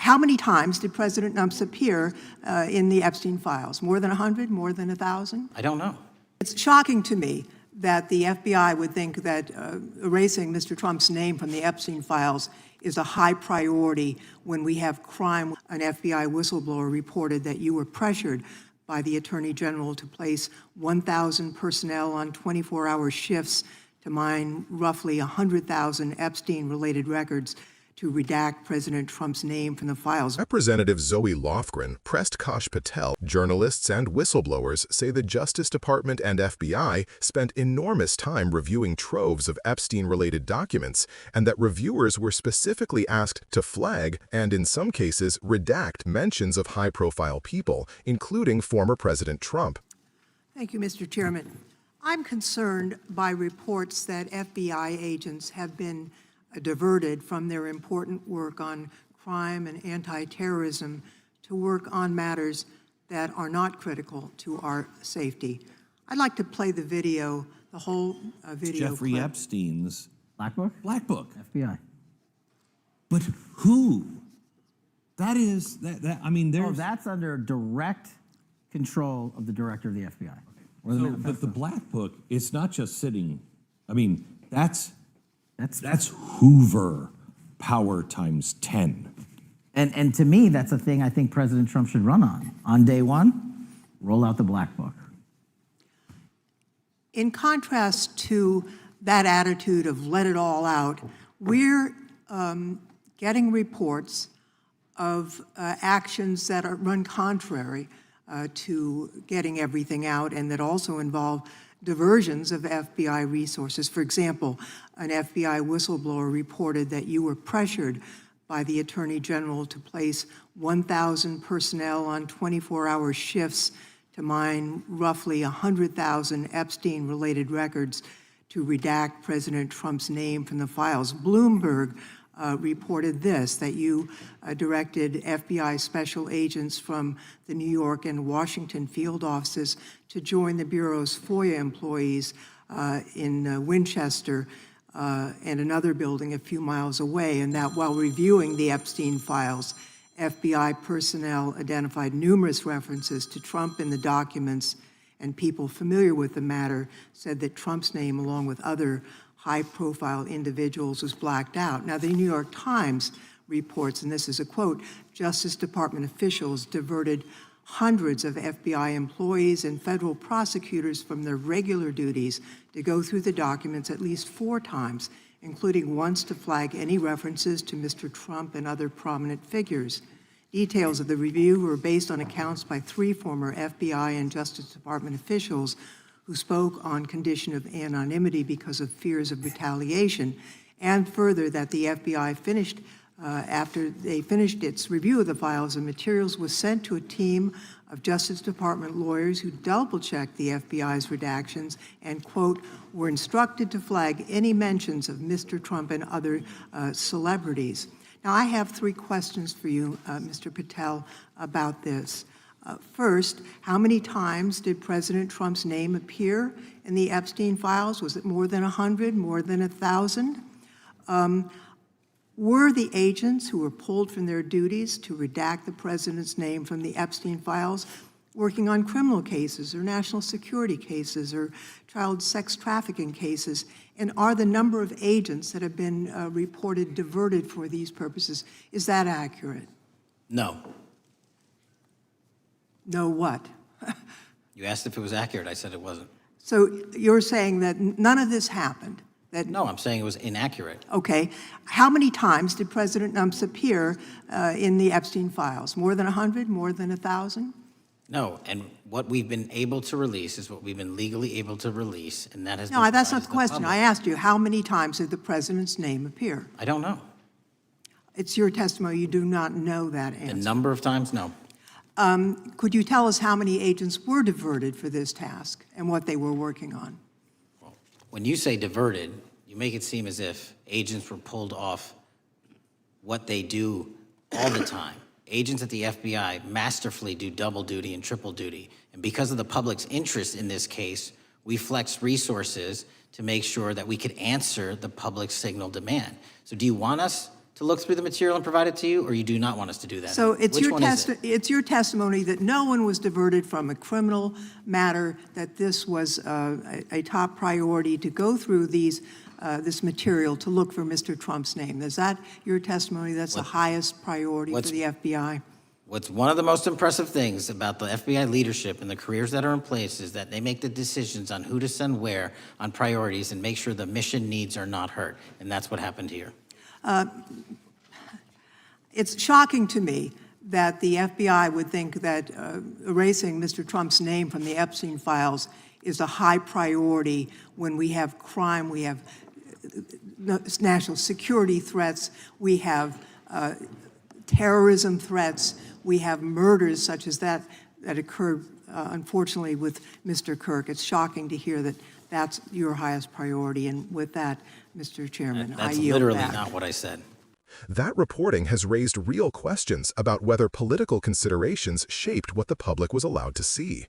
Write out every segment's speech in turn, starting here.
How many times did President Nupes appear in the Epstein files? More than 100? More than 1,000? I don't know. It's shocking to me that the FBI would think that erasing Mr. Trump's name from the Epstein files is a high priority when we have crime. An FBI whistleblower reported that you were pressured by the Attorney General to place 1,000 personnel on 24-hour shifts to mine roughly 100,000 Epstein-related records to redact President Trump's name from the files. Representative Zoe Lofgren pressed Kash Patel. Journalists and whistleblowers say the Justice Department and FBI spent enormous time reviewing troves of Epstein-related documents, and that reviewers were specifically asked to flag and, in some cases, redact mentions of high-profile people, including former President Trump. Thank you, Mr. Chairman. I'm concerned by reports that FBI agents have been diverted from their important work on crime and anti-terrorism to work on matters that are not critical to our safety. I'd like to play the video, the whole video. Jeffrey clip. Epstein's Black Book? Black Book. FBI. But who? That is, I mean, there's... Oh, that's under direct control of the director of the FBI. So, but the Black Book, it's not just sitting, I mean, that's Hoover power times 10. And to me, that's a thing I think President Trump should run on. On day one, roll out the Black Book. In contrast to that attitude of let it all out, we're getting reports of actions that run contrary to getting everything out and that also involve diversions of FBI resources. For example, an FBI whistleblower reported that you were pressured by the Attorney General to place 1,000 personnel on 24-hour shifts to mine roughly 100,000 Epstein-related records to redact President Trump's name from the files. Bloomberg reported this, that you directed FBI special agents from the New York and Washington field offices to join the Bureau's FOIA employees in Winchester and another building a few miles away, and that while reviewing the Epstein files, FBI personnel identified numerous references to Trump in the documents, and people familiar with the matter said that Trump's name, along with other high-profile individuals, was blacked out. Now, the New York Times reports, and this is a quote, Justice Department officials diverted hundreds of FBI employees and federal prosecutors from their regular duties to go through the documents at least 4 times, including once to flag any references to Mr. Trump and other prominent figures. Details of the review were based on accounts by 3 former FBI and Justice Department officials who spoke on condition of anonymity because of fears of retaliation, and further that the FBI finished, after they finished its review of the files and materials, was sent to a team of Justice Department lawyers who double-checked the FBI's redactions and, quote, were instructed to flag any mentions of Mr. Trump and other celebrities. Now, I have 3 questions for you, Mr. Patel, about this. First, how many times did President Trump's name appear in the Epstein files? Was it more than 100, more than 1,000? Were the agents who were pulled from their duties to redact the president's name from the Epstein files working on criminal cases or national security cases or child sex trafficking cases? And are the number of agents that have been reported diverted for these purposes, is that accurate? No. No what? You asked if it was accurate. I said it wasn't. So you're saying that none of this happened? That, No, I'm saying it was inaccurate. okay. How many times did President Nupes appear in the Epstein files? More than 100? More than 1,000? No, and what we've been able to release is what we've been legally able to release, and that has No, been that's not provided the to question. public. I asked you, how many times did the president's name appear? I don't know. It's your testimony. You do not know that The answer. number of times, no. Could you tell us how many agents were diverted for this task and what they were working on? When you say diverted, you make it seem as if agents were pulled off what they do all the time. Agents at the FBI masterfully do double duty and triple duty. And because of the public's interest in this case, we flexed resources to make sure that we could answer the public's signal demand. So do you want us to look through the material and provide it to you, or you do not want us to do that? So it's Which your one is it? it's your testimony that no one was diverted from a criminal matter, that this was a top priority to go through this material to look for Mr. Trump's name. Is that your testimony? That's the highest priority for the FBI? What's one of the most impressive things about the FBI leadership and the careers that are in place is that they make the decisions on who to send where on priorities and make sure the mission needs are not hurt. And that's what happened here. It's shocking to me that the FBI would think that erasing Mr. Trump's name from the Epstein files is a high priority when we have crime, we have national security threats, we have terrorism threats, we have murders such as that occurred, unfortunately, with Mr. Kirk. It's shocking to hear that that's your highest priority. And with that, Mr. Chairman, I That's yield literally back. not what I said. That reporting has raised real questions about whether political considerations shaped what the public was allowed to see.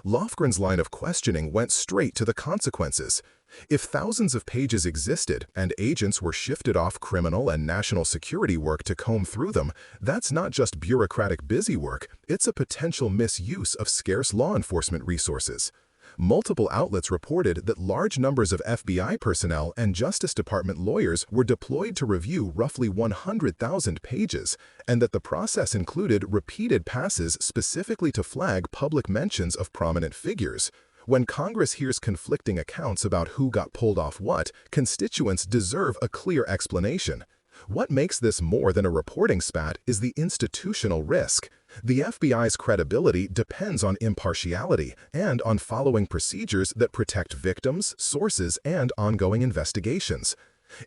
Lofgren's line of questioning went straight to the consequences. If thousands of pages existed and agents were shifted off criminal and national security work to comb through them, that's not just bureaucratic busy work, it's a potential misuse of scarce law enforcement resources. Multiple outlets reported that large numbers of FBI personnel and Justice Department lawyers were deployed to review roughly 100,000 pages, and that the process included repeated passes specifically to flag public mentions of prominent figures. When Congress hears conflicting accounts about who got pulled off what, constituents deserve a clear explanation. What makes this more than a reporting spat is the institutional risk. The FBI's credibility depends on impartiality and on following procedures that protect victims, sources, and ongoing investigations.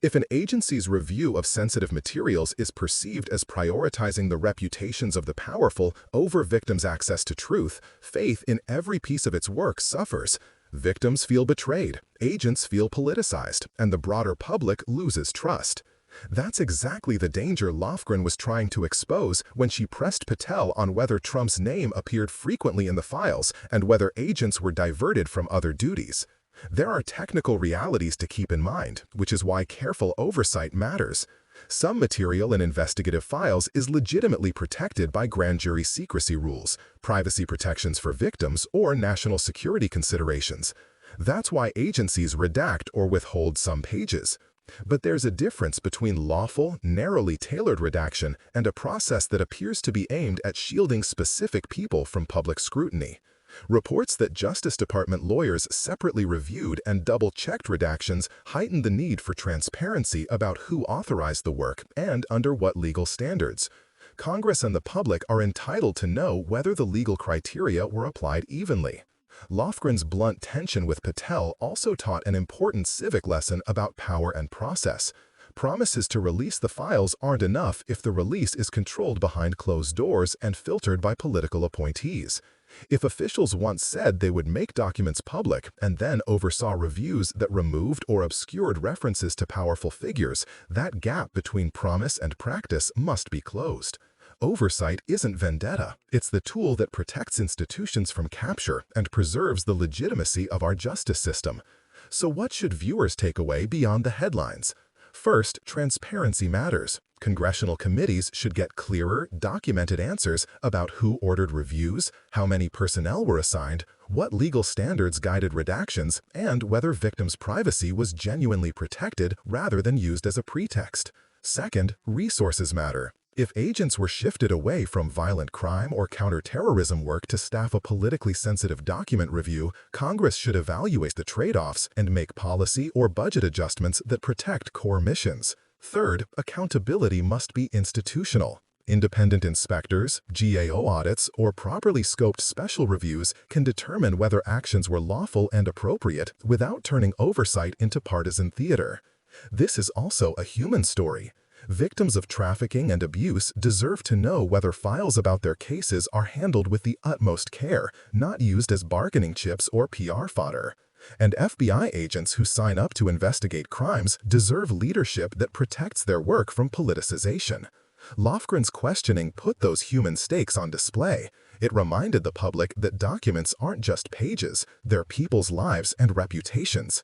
If an agency's review of sensitive materials is perceived as prioritizing the reputations of the powerful over victims' access to truth, faith in every piece of its work suffers. Victims feel betrayed, agents feel politicized, and the broader public loses trust. That's exactly the danger Lofgren was trying to expose when she pressed Patel on whether Trump's name appeared frequently in the files and whether agents were diverted from other duties. There are technical realities to keep in mind, which is why careful oversight matters. Some material in investigative files is legitimately protected by grand jury secrecy rules, privacy protections for victims, or national security considerations. That's why agencies redact or withhold some pages. But there's a difference between lawful, narrowly tailored redaction and a process that appears to be aimed at shielding specific people from public scrutiny. Reports that Justice Department lawyers separately reviewed and double-checked redactions heightened the need for transparency about who authorized the work and under what legal standards. Congress and the public are entitled to know whether the legal criteria were applied evenly. Lofgren's blunt tension with Patel also taught an important civic lesson about power and process. Promises to release the files aren't enough if the release is controlled behind closed doors and filtered by political appointees. If officials once said they would make documents public and then oversaw reviews that removed or obscured references to powerful figures, that gap between promise and practice must be closed. Oversight isn't vendetta. It's the tool that protects institutions from capture and preserves the legitimacy of our justice system. So what should viewers take away beyond the headlines? First, transparency matters. Congressional committees should get clearer, documented answers about who ordered reviews, how many personnel were assigned, what legal standards guided redactions, and whether victims' privacy was genuinely protected rather than used as a pretext. Second, resources matter. If agents were shifted away from violent crime or counterterrorism work to staff a politically sensitive document review, Congress should evaluate the trade-offs and make policy or budget adjustments that protect core missions. Third, accountability must be institutional. Independent inspectors, GAO audits, or properly scoped special reviews can determine whether actions were lawful and appropriate without turning oversight into partisan theater. This is also a human story. Victims of trafficking and abuse deserve to know whether files about their cases are handled with the utmost care, not used as bargaining chips or PR fodder. And FBI agents who sign up to investigate crimes deserve leadership that protects their work from politicization. Lofgren's questioning put those human stakes on display. It reminded the public that documents aren't just pages, they're people's lives and reputations.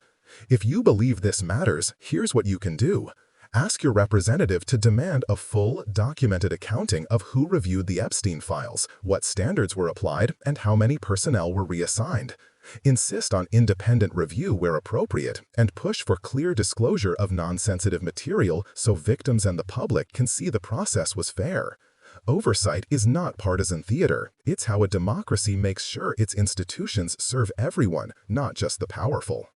If you believe this matters, here's what you can do. Ask your representative to demand a full, documented accounting of who reviewed the Epstein files, what standards were applied, and how many personnel were reassigned. Insist on independent review where appropriate, and push for clear disclosure of non-sensitive material so victims and the public can see the process was fair. Oversight is not partisan theater. It's how a democracy makes sure its institutions serve everyone, not just the powerful.